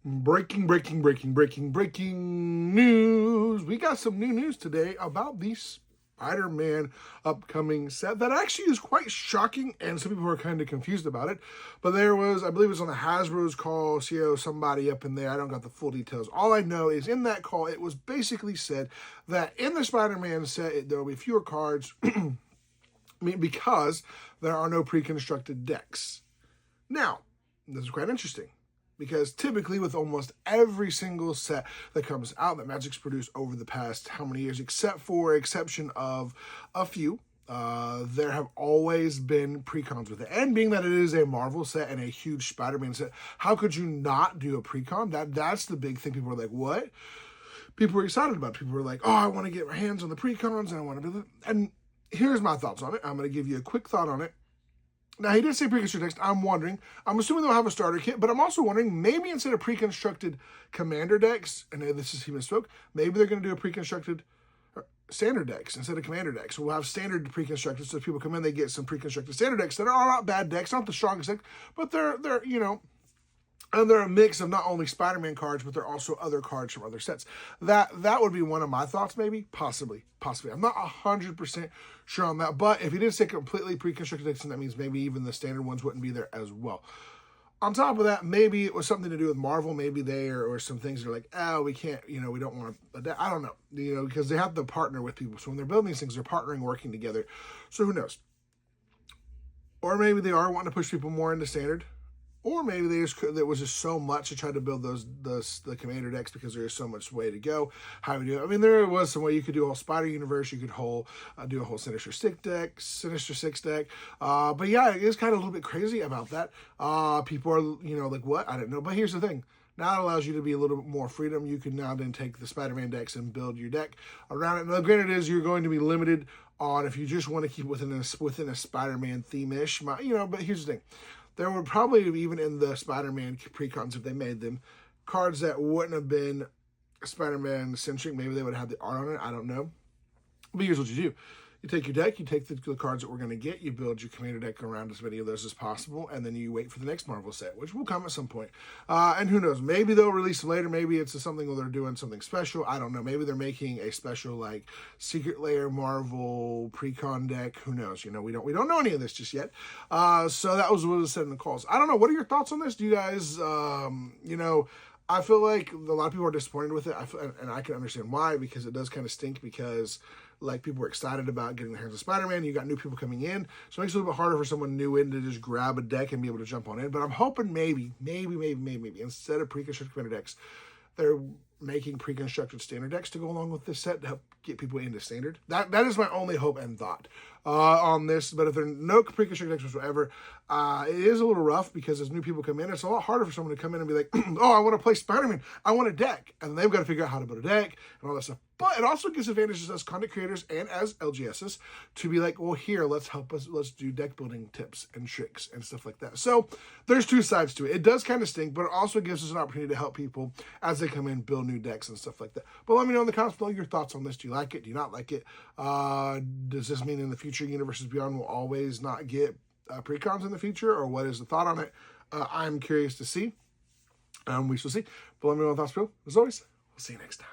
Breaking news. We got some new news today about the Spider-Man upcoming set that actually is quite shocking, and some people are kind of confused about it. But there was, I believe it was on the Hasbro's call, CEO, somebody up in there. I don't got the full details. All I know is in that call, it was basically said that in the Spider-Man set, there will be fewer cards because there are no pre-constructed decks. Now, this is quite interesting, because typically with almost every single set that comes out that Magic's produced over the past how many years, except for exception of a few, there have always been precons with it. And being that it is a Marvel set and a huge Spider-Man set, how could you not do a precon? That's the big thing. People are like, what? People were excited about it. People were like, oh, I want to get my hands on the precons and I want to do that. And here's my thoughts on it. I'm going to give you a quick thought on it. Now, he did say pre-constructed decks. I'm assuming they'll have a starter kit, but I'm also wondering, maybe instead of pre-constructed commander decks, and this is he misspoke, maybe they're going to do a pre-constructed standard decks instead of commander decks. We'll have standard pre-constructed, so if people come in, they get some pre-constructed standard decks that are not bad decks, not the strongest deck, but they're and they're a mix of not only Spider-Man cards, but they're also other cards from other sets. That would be one of my thoughts, maybe. Possibly. I'm not 100% sure on that. But if he did say completely pre-constructed decks, then that means maybe even the standard ones wouldn't be there as well. On top of that, maybe it was something to do with Marvel. Maybe they or some things that are like, oh, we can't, we don't want to, I don't know, because they have to partner with people. So when they're building these things, they're partnering, working together. So who knows? Or maybe they are wanting to push people more into standard. Or maybe there was just so much to try to build the commander decks because there is so much way to go. How we do it? I mean, there was some way you could do a whole Spider Universe. You could do a whole Sinister Six deck. But yeah, it is kind of a little bit crazy about that. People are like, what? I don't know. But here's the thing. Now it allows you to be a little bit more freedom. You can now then take the Spider-Man decks and build your deck around it. Now, granted is you're going to be limited on if you just want to keep within a Spider-Man theme-ish. But here's the thing. There were probably, even in the Spider-Man precons, if they made them, cards that wouldn't have been Spider-Man-centric. Maybe they would have the art on it. I don't know. But here's what you do. You take your deck, you take the cards that we're going to get, you build your commander deck around as many of those as possible, and then you wait for the next Marvel set, which will come at some point. And who knows, maybe they'll release them later, maybe it's something where they're doing something special, I don't know, maybe they're making a special, like, Secret Lair Marvel Precon deck, who knows, we don't know any of this just yet. So that was what was said in the calls. I don't know, what are your thoughts on this? Do you guys, I feel like a lot of people are disappointed with it, and I can understand why, because it does kind of stink, because like people were excited about getting their hands on Spider-Man. You got new people coming in, so it makes it a little bit harder for someone new in to just grab a deck and be able to jump on in. But I'm hoping maybe instead of pre-constructed commander decks, they're making pre-constructed standard decks to go along with this set to help get people into standard. That is my only hope and thought on this. But if there are no pre-constructed decks whatsoever, it is a little rough, because as new people come in, it's a lot harder for someone to come in and be like, oh, I want to play Spider-Man, I want a deck, and they've got to figure out how to build a deck and all that stuff. But it also gives advantages as content creators and as LGSs to be like, well, here, let's do deck building tips and tricks and stuff like that. So there's two sides to it. It does kind of stink, but it also gives us an opportunity to help people as they come in, build new decks and stuff like that. But let me know in the comments below your thoughts on this. Do you like it? Do you not like it? Does this mean in the future Universes Beyond will always not get precons in the future, or what is the thought on it? I'm curious to see. We shall see. But let me know your thoughts below. As always, we'll see you next time.